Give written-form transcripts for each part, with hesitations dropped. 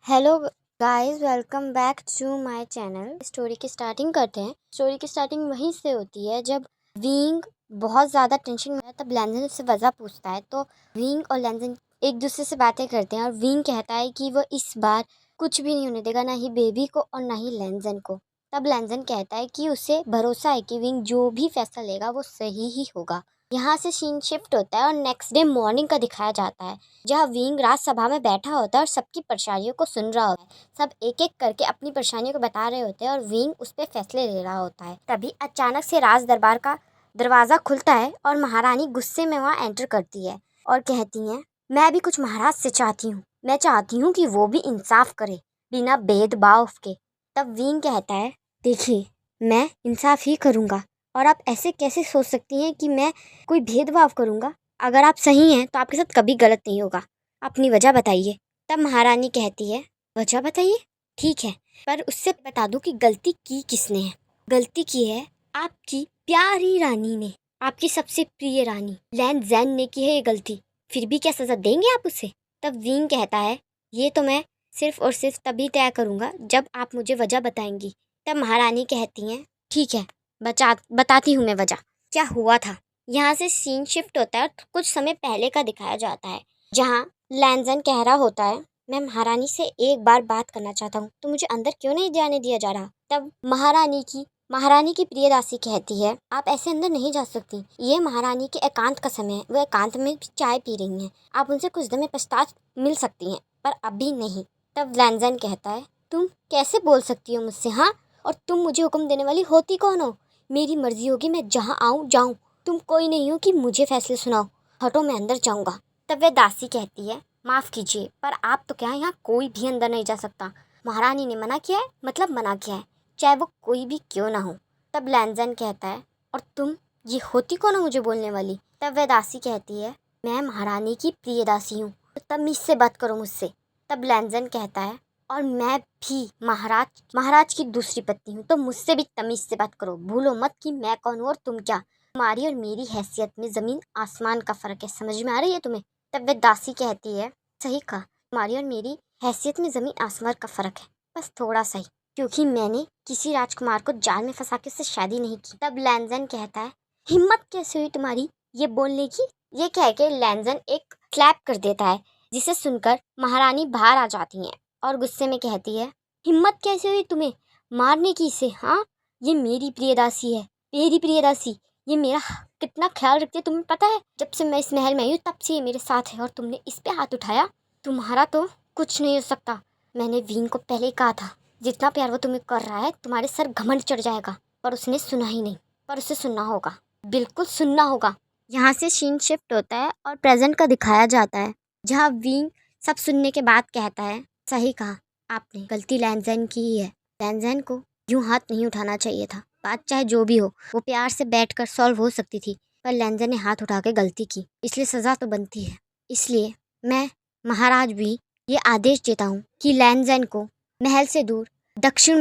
Hello guys, welcome back to my channel. Story की starting करते हैं। स्टोरी की स्टार्टिंग वहीं से होती है जब विंग बहुत ज़्यादा टेंशन में है। तब लैंजन उससे वजह पूछता है तो विंग और लैंजन एक दूसरे से बातें करते हैं और विंग कहता है कि वो इस बार कुछ भी नहीं होने देगा, ना ही बेबी को और ना ही लैंजन को। तब लैंजन कहता है कि उसे भरोसा है कि विंग जो भी फैसला लेगा वो सही ही होगा। यहाँ से सीन शिफ्ट होता है और नेक्स्ट डे मॉर्निंग का दिखाया जाता है, जहाँ विंग राजसभा में बैठा होता है और सबकी परेशानियों को सुन रहा होता है। सब एक एक करके अपनी परेशानियों को बता रहे होते हैं और विंग उस पर फैसले ले रहा होता है। तभी अचानक से राज दरबार का दरवाजा खुलता है और महारानी गुस्से में वहाँ एंटर करती है और कहती है, मैं भी कुछ महाराज से चाहती हूँ। मैं चाहती हूँ कि वो भी इंसाफ करे बिना भेदभाव के। तब विंग कहता है, देखिए मैं इंसाफ ही करूँगा और आप ऐसे कैसे सोच सकती हैं कि मैं कोई भेदभाव करूँगा। अगर आप सही हैं तो आपके साथ कभी गलत नहीं होगा। अपनी वजह बताइए। तब महारानी कहती है, वजह बताइए, ठीक है, पर उससे बता दूं कि गलती की किसने है। गलती की है आपकी प्यारी रानी ने, आपकी सबसे प्रिय रानी लैंजन ने की है ये गलती। फिर भी क्या सजा देंगे आप उसे। तब विंग कहता है, ये तो मैं सिर्फ और सिर्फ तभी तय करूँगा जब आप मुझे वजह बताएंगी। तब महारानी कहती हैं, ठीक है, बताती हूँ मैं वजह क्या हुआ था। यहाँ से सीन शिफ्ट होता है और कुछ समय पहले का दिखाया जाता है, जहाँ लैंजन कह रहा होता है, मैं महारानी से एक बार बात करना चाहता हूँ, तो मुझे अंदर क्यों नहीं जाने दिया जा रहा। तब महारानी की प्रियदासी कहती है, आप ऐसे अंदर नहीं जा सकती, ये महारानी के एकांत का समय है। वो एकांत में चाय पी रही हैं, आप उनसे कुछ देर में पश्चात मिल सकती हैं, पर अभी नहीं। तब लैंजन कहता है, तुम कैसे बोल सकती हो मुझसे, हाँ, और तुम मुझे हुक्म देने वाली होती कौन हो। मेरी मर्जी होगी, मैं जहाँ आऊँ जाऊँ, तुम कोई नहीं हो कि मुझे फैसले सुनाओ। हटो, मैं अंदर जाऊँगा। तब वह दासी कहती है, माफ़ कीजिए, पर आप तो क्या, यहाँ कोई भी अंदर नहीं जा सकता। महारानी ने मना किया है, मतलब मना किया है, चाहे वो कोई भी क्यों ना हो। तब लैंजन कहता है, और तुम ये होती कौन हो मुझे बोलने वाली। तब वह दासी कहती है, मैं महारानी की प्रिय दासी हूँ, तो तमीज़ से बात करो मुझसे। तब लैंजन कहता है, और मैं भी महाराज की दूसरी पत्नी हूँ, तो मुझसे भी तमीज़ से बात करो। भूलो मत कि मैं कौन हूँ और तुम क्या। तुम्हारी और मेरी हैसियत में ज़मीन आसमान का फ़र्क है, समझ में आ रही है तुम्हें। तब वह दासी कहती है, सही कहा, तुम्हारी और मेरी हैसियत में ज़मीन आसमान का फ़र्क है, बस थोड़ा सा ही, क्योंकि मैंने किसी राजकुमार को जाल में फंसा के उससे शादी नहीं की। तब लैंजन कहता है, हिम्मत कैसे हुई तुम्हारी ये बोलने की। ये कह के लैंजन एक क्लैप कर देता है, जिसे सुनकर महारानी बाहर आ जाती हैं और गुस्से में कहती है, हिम्मत कैसे हुई तुम्हें मारने की इसे, हाँ, ये मेरी प्रियदासी है, मेरी प्रियदासी, ये मेरा कितना ख्याल रखती है तुम्हें पता है। जब से मैं इस महल में आई हूँ तब से ये मेरे साथ है और तुमने इस पे हाथ उठाया। तुम्हारा तो कुछ नहीं हो सकता। मैंने विंग को पहले ही कहा था, जितना प्यार वो तुम्हें कर रहा है तुम्हारे सर घमंड चढ़ जाएगा, पर उसने सुना ही नहीं। पर उसे सुनना होगा, बिल्कुल सुनना होगा। यहाँ से सीन शिफ्ट होता है और प्रेजेंट का दिखाया जाता है, जहाँ विंग सब सुनने के बाद कहता है, सही कहा आपने, गलती लैंजन की ही है। लैंजन को यूं हाथ नहीं उठाना चाहिए था। बात चाहे जो भी हो, वो प्यार से बैठकर सॉल्व हो सकती थी, पर लैंजन ने हाथ उठा के गलती की, इसलिए सज़ा तो बनती है। इसलिए मैं महाराज भी ये आदेश देता हूँ कि लैंजन को महल से दूर दक्षिण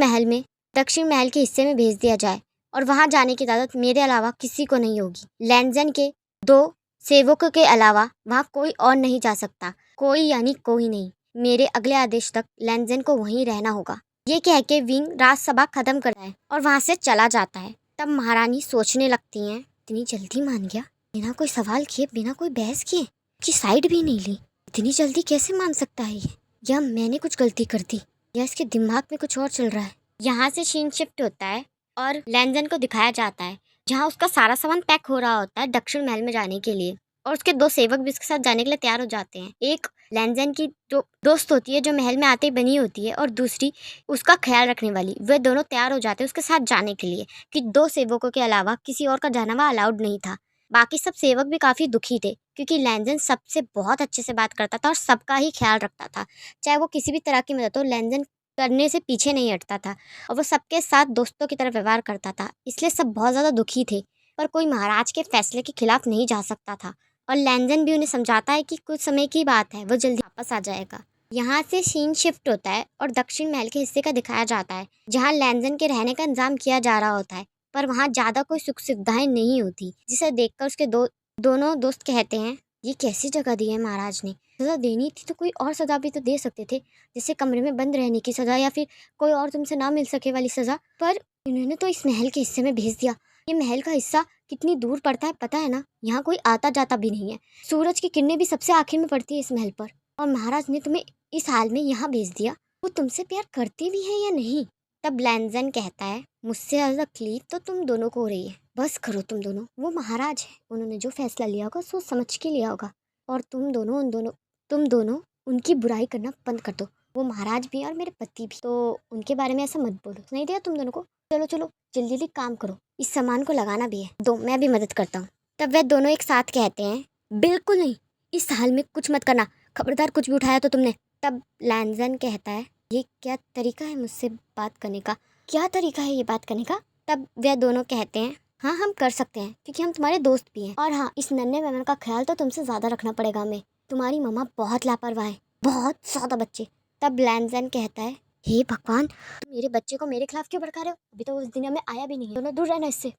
महल के हिस्से में भेज दिया जाए और वहाँ जाने की इजाज़त मेरे अलावा किसी को नहीं होगी। लैंजन के 2 सेवकों के अलावा वहाँ कोई और नहीं जा सकता, कोई यानी कोई नहीं। मेरे अगले आदेश तक लैंजन को वहीं रहना होगा। ये कह के विंग राजसभा खत्म करता है और वहाँ से चला जाता है। तब महारानी सोचने लगती हैं, इतनी जल्दी मान गया, बिना कोई सवाल किए, बिना कोई बहस किए, कि साइड भी नहीं ली, इतनी जल्दी कैसे मान सकता है ये। या मैंने कुछ गलती कर दी, या इसके दिमाग में कुछ और चल रहा है। यहाँ से सीन शिफ्ट होता है और लैंजन को दिखाया जाता है, जहाँ उसका सारा सामान पैक हो रहा होता है दक्षिण महल में जाने के लिए, और उसके 2 सेवक भी उसके साथ जाने के लिए तैयार हो जाते हैं। एक लैंजन की जो दोस्त होती है, जो महल में आते ही बनी होती है, और दूसरी उसका ख्याल रखने वाली, वे दोनों तैयार हो जाते हैं उसके साथ जाने के लिए, कि 2 सेवकों के अलावा किसी और का जाना वहाँ अलाउड नहीं था। बाकी सब सेवक भी काफ़ी दुखी थे, क्योंकि लैंजन सबसे बहुत अच्छे से बात करता था और सबका ही ख्याल रखता था। चाहे वो किसी भी तरह की मदद हो, लैंजन करने से पीछे नहीं हटता था और वो सबके साथ दोस्तों की तरह व्यवहार करता था। इसलिए सब बहुत ज़्यादा दुखी थे, पर कोई महाराज के फैसले के खिलाफ नहीं जा सकता था। और लैंजन भी उन्हें समझाता है कि कुछ समय की बात है, वो जल्दी वापस आ जाएगा। यहाँ से सीन शिफ्ट होता है और दक्षिण महल के हिस्से का दिखाया जाता है, जहाँ लैंजन के रहने का इंतजाम किया जा रहा होता है, पर वहाँ ज़्यादा कोई सुख सुविधाएं नहीं होती, जिसे देखकर उसके दोनों दोस्त कहते हैं, ये कैसी जगह दी है महाराज ने? सजा देनी थी तो कोई और सजा भी तो दे सकते थे, जैसे कमरे में बंद रहने की सजा या फिर कोई और तुमसे ना मिल सके वाली सजा। पर इन्होंने तो इस महल के हिस्से में भेज दिया। ये महल का हिस्सा कितनी दूर पड़ता है पता है ना? यहाँ कोई आता जाता भी नहीं है। सूरज की किरणें भी सबसे आखिर में पड़ती है इस महल पर, और महाराज ने तुम्हें इस हाल में यहाँ भेज दिया। वो तुमसे प्यार करते भी है या नहीं? तब लैंजन कहता है, मुझसे ज्यादा तकलीफ तो तुम दोनों को हो रही है। बस करो तुम दोनों। वो महाराज है, उन्होंने जो फैसला लिया होगा सोच समझ के लिया होगा, और तुम दोनों उनकी बुराई करना बंद कर दो। वो महाराज भी हैं और मेरे पति भी, तो उनके बारे में ऐसा मत बोलो। नहीं दिया तुम दोनों को? चलो चलो जल्दी जल्दी काम करो, इस सामान को लगाना भी है। दो, मैं भी मदद करता हूँ। तब वे दोनों एक साथ कहते हैं, बिल्कुल नहीं, इस हाल में कुछ मत करना, खबरदार कुछ भी उठाया तो तुमने। तब लैंजन कहता है, ये क्या तरीका है मुझसे बात करने का? क्या तरीका है ये बात करने का? तब वे दोनों कहते हैं, हाँ हम कर सकते हैं, क्योंकि हम तुम्हारे दोस्त भी हैं। और हाँ, इस नन्हे मेमन का ख्याल तो तुमसे ज्यादा रखना पड़ेगा हमें। तुम्हारी मम्मा बहुत लापरवाह है, बहुत ज्यादा बच्चे। तब लैंजन कहता है, हे भगवान, तुम मेरे बच्चे को मेरे खिलाफ क्यों भड़का रहे हो? अभी तो उस दुनिया में आया भी नहीं है, दोनों दूर रहना इससे।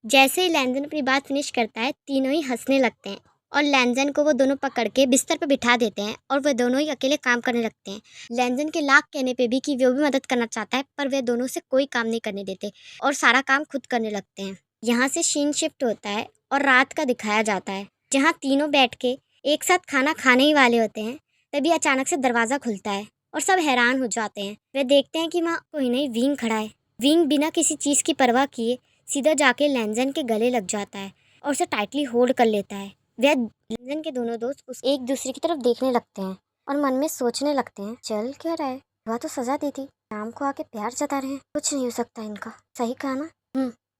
जैसे ही लैंजन अपनी बात फिनिश करता है, तीनों ही हंसने लगते हैं और लैंजन को वो दोनों पकड़ के बिस्तर पर बिठा देते हैं और वे दोनों ही अकेले काम करने लगते हैं। लैंजन के लाख कहने पे भी कि वो भी मदद करना चाहता है, पर वे दोनों से कोई काम नहीं करने देते और सारा काम खुद करने लगते हैं। यहाँ से सीन शिफ्ट होता है और रात का दिखाया जाता है, जहाँ तीनों बैठ के एक साथ खाना खाने ही वाले होते हैं। तभी अचानक से दरवाजा खुलता है और सब हैरान हो जाते हैं। वे देखते हैं कि वहाँ कोई नहीं, विंग खड़ा है। विंग बिना किसी चीज की परवाह किए सीधा जाके लैंजन के गले लग जाता है और उसे टाइटली होल्ड कर लेता है। वे लैंजन के दोनों दोस्त एक दूसरे की तरफ देखने लगते हैं और मन में सोचने लगते हैं, चल क्या रहा है, वह तो सजा दी थी, शाम को आके प्यार जता रहे हैं, कुछ नहीं हो सकता इनका। सही कहा ना?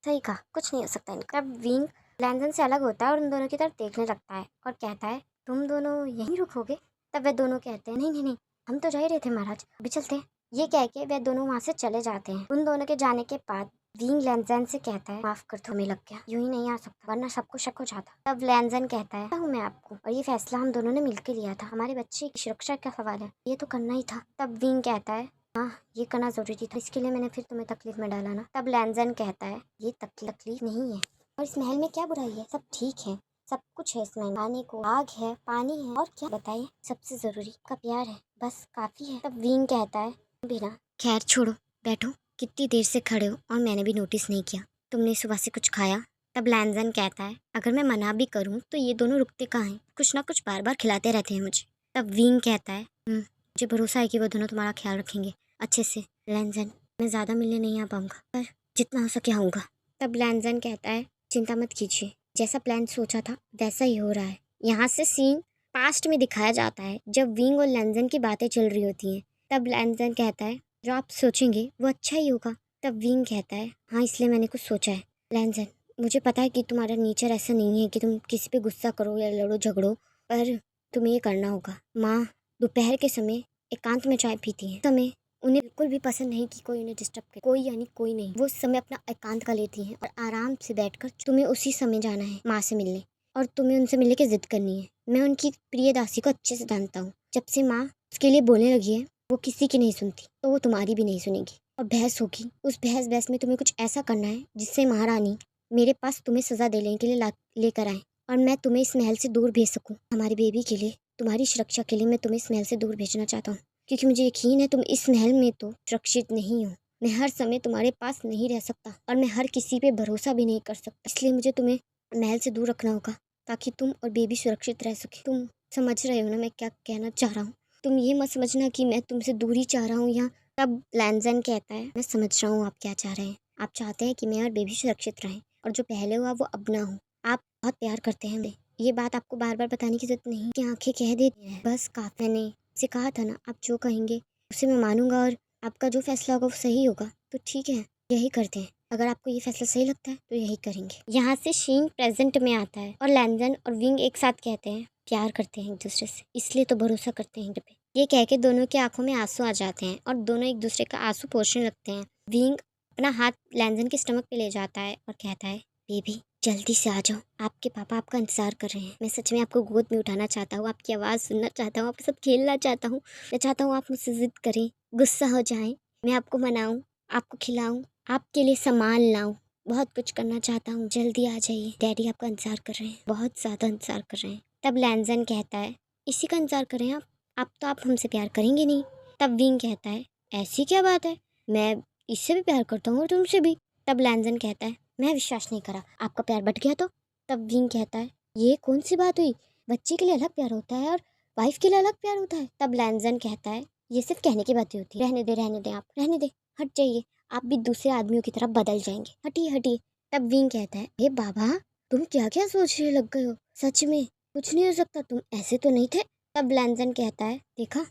सही कहा, कुछ नहीं हो सकता इनका। तब विंग लैंजन से अलग होता है और उन दोनों की तरफ देखने लगता है और कहता है, तुम दोनों यहीं रुकोगे? तब वे दोनों कहते हैं, नहीं नहीं नहीं, हम तो जा ही रहे थे महाराज, अभी चलते हैं। ये कह के वे दोनों वहाँ से चले जाते हैं। उन दोनों के जाने के बाद विंग लैंजन से कहता है, माफ कर दो, हमें लग गया, यूं ही नहीं आ सकता, वरना सबको शक हो जाता। तब लैंजन कहता है, हूँ मैं आपको, और ये फैसला हम दोनों ने मिलकर लिया था, हमारे बच्चे की सुरक्षा का सवाल है, ये तो करना ही था। तब विंग कहता है, हाँ ये करना जरूरी था, इसके लिए मैंने फिर तुम्हें तकलीफ में डाला ना। तब लैंजन कहता है, ये तकलीफ नहीं है, और इस महल में क्या बुराई है, सब ठीक है, सब कुछ है इसमें, खाने को आग है, पानी है, और क्या बताइए, सबसे जरूरी का प्यार है, बस काफी है। तब विंग कहता है, बिना, खैर छोड़ो, बैठो, कितनी देर से खड़े हो और मैंने भी नोटिस नहीं किया, तुमने सुबह से कुछ खाया? तब लैंजन कहता है, अगर मैं मना भी करूं तो ये दोनों रुकते कहाँ हैं, कुछ ना कुछ बार बार खिलाते रहते हैं मुझे। तब विंग कहता है, मुझे भरोसा है कि वो दोनों तुम्हारा ख्याल रखेंगे अच्छे से। लैंजन, मैं ज़्यादा मिलने नहीं आ पाऊंगा, पर जितना हो सके आऊँगा। तब लैंजन कहता है, चिंता मत कीजिए, जैसा प्लान सोचा था वैसा ही हो रहा है। यहाँ से सीन पास्ट में दिखाया जाता है, जब विंग और लैंजन की बातें चल रही होती हैं। तब लैंजन कहता है, जो आप सोचेंगे वो अच्छा ही होगा। तब विंग कहता है, हाँ इसलिए मैंने कुछ सोचा है। लैंजन, मुझे पता है कि तुम्हारा नेचर ऐसा नहीं है कि तुम किसी पे गुस्सा करो या लड़ो झगड़ो, पर तुम्हें ये करना होगा। माँ दोपहर के समय एकांत में चाय पीती हैं, समय उन्हें बिल्कुल भी पसंद नहीं कि कोई उन्हें डिस्टर्ब करे, कोई यानी कोई नहीं। वो समय अपना एकांत का लेती हैं और आराम से बैठकर तुम्हें उसी समय जाना है माँ से मिलने, और तुम्हें उनसे मिलने की जिद करनी है। मैं उनकी प्रिय दासी को अच्छे से जानता हूँ, जब से माँ उसके लिए बोलने लगी है वो किसी की नहीं सुनती, तो वो तुम्हारी भी नहीं सुनेगी। और बहस होगी, उस बहस में तुम्हें कुछ ऐसा करना है जिससे महारानी मेरे पास तुम्हें सजा देने के लिए लेकर आए और मैं तुम्हें इस महल से दूर भेज सकूं। हमारी बेबी के लिए, तुम्हारी सुरक्षा के लिए मैं तुम्हें इस महल से दूर भेजना चाहता हूँ, क्योंकि मुझे यकीन है तुम इस महल में तो सुरक्षित नहीं हो। मैं हर समय तुम्हारे पास नहीं रह सकता और मैं हर किसी पे भरोसा भी नहीं कर सकता, इसलिए मुझे तुम्हें महल से दूर रखना होगा ताकि तुम और बेबी सुरक्षित रह सके। तुम समझ रहे हो ना मैं क्या कहना चाह रहा हूँ? तुम ये मत समझना कि मैं तुमसे दूरी चाह रहा हूँ यहाँ। तब लैंजन कहता है, मैं समझ रहा हूँ आप क्या चाह रहे हैं। आप चाहते हैं कि मैं और बेबी सुरक्षित रहें और जो पहले हुआ वो अब ना हो। आप बहुत प्यार करते हैं हमें, ये बात आपको बार बार बताने की जरूरत नहीं कि आंखें कह देती हैं। बस काफी ने से कहा था ना, आप जो कहेंगे उसे मैं मानूंगा और आपका जो फैसला होगा वो सही होगा, तो ठीक है यही करते हैं। अगर आपको ये फैसला सही लगता है तो यही करेंगे। यहाँ से शीन प्रेजेंट में आता है और लैंजन और विंग एक साथ कहते हैं, प्यार करते हैं एक दूसरे से, इसलिए तो भरोसा करते हैं पे। ये कह के दोनों की आंखों में आंसू आ जाते हैं और दोनों एक दूसरे का आंसू पोंछने लगते हैं। विंग अपना हाथ लैंजन के स्टमक पे ले जाता है और कहता है, बेबी जल्दी से आ जाओ, आपके पापा आपका इंतजार कर रहे हैं। मैं सच में आपको गोद में उठाना चाहता हूँ, आपकी आवाज़ सुनना चाहता हूँ, आपके साथ खेलना चाहता हूँ। मैं चाहता हूँ आप मुझसे जिद करें, गुस्सा हो जाएं, मैं आपको मनाऊं, आपको खिलाऊं, आपके लिए सामान लाऊं, बहुत कुछ करना चाहता हूँ। जल्दी आ जाइए, डैडी आपका इंतजार कर रहे हैं, बहुत ज़्यादा इंतजार कर रहे हैं। तब लैंजन कहता है इसी का इंतजार करें आप आप हमसे प्यार करेंगे नहीं। तब विंग कहता है ऐसी क्या बात है, मैं इससे भी प्यार करता हूँ और तुमसे भी। तब लैंजन कहता है मैं विश्वास नहीं करा, आपका प्यार बट गया तो। तब विंग कहता है ये कौन सी बात हुई, बच्चे के लिए अलग प्यार होता है और वाइफ के लिए अलग प्यार होता है। तब लैंजन कहता है ये सिर्फ कहने की बातें होती है, रहने दे आप रहने दे, हट जाइए, आप भी दूसरे आदमियों की तरह बदल जाएंगे, हटिए हटिए। तब विंग कहता है हे बाबा तुम क्या क्या सोचने लग गए हो, सच में कुछ नहीं हो सकता, तुम ऐसे तो नहीं थे। तब लैंजन कहता है देखा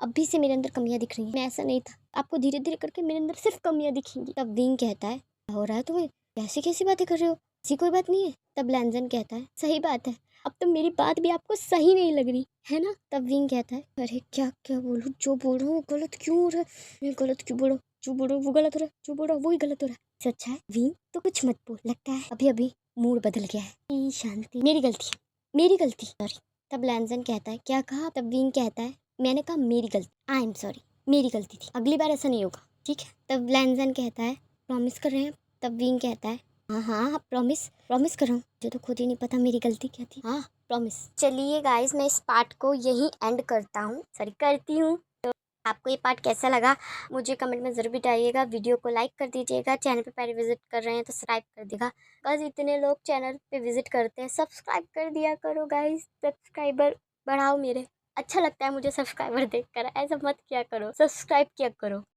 अभी से मेरे अंदर कमियां दिख रही हैं, मैं ऐसा नहीं था, आपको धीरे धीरे करके मेरे अंदर सिर्फ कमियां दिखेंगी। तब विंग कहता है क्या हो रहा है तुम्हें, कैसी कैसी बातें कर रहे हो, ऐसी कोई बात नहीं है। तब लैंजन कहता है सही बात है, अब तो मेरी बात भी आपको सही नहीं लग रही है ना। तब विंग कहता है अरे क्या क्या बोलूं, जो बोल रहा हूँ गलत क्यों हो रहा है, मैं गलत क्यों बोलो, जो बोलो वो गलत हो रहा है, जो बोल रहा वही गलत हो रहा है। इससे अच्छा है विंग तो कुछ मत बोल, लगता है अभी अभी मूड बदल गया है। शांति, मेरी गलती सॉरी। तब लैंजन कहता है क्या कहा। तब विंग कहता है मैंने कहा मेरी गलती, आई एम सॉरी, मेरी गलती थी, अगली बार ऐसा नहीं होगा ठीक है। तब लैंजन कहता है प्रॉमिस कर रहे हैं। तब विंग कहता है हाँ हाँ प्रॉमिस कर रहा हूँ, मुझे तो खुद ही नहीं पता मेरी गलती क्या थी, हाँ प्रॉमिस। चलिए गाइस मैं इस पार्ट को यहीं एंड करती हूँ। तो आपको ये पार्ट कैसा लगा मुझे कमेंट में ज़रूर बताइएगा, वीडियो को लाइक कर दीजिएगा, चैनल पे पहले विजिट कर रहे हैं तो सब्सक्राइब कर देगा, बस इतने लोग चैनल पे विजिट करते हैं, सब्सक्राइब कर दिया करो गाइस, सब्सक्राइबर बढ़ाओ मेरे, अच्छा लगता है मुझे सब्सक्राइबर देखकर, ऐसा मत किया करो, सब्सक्राइब किया करो।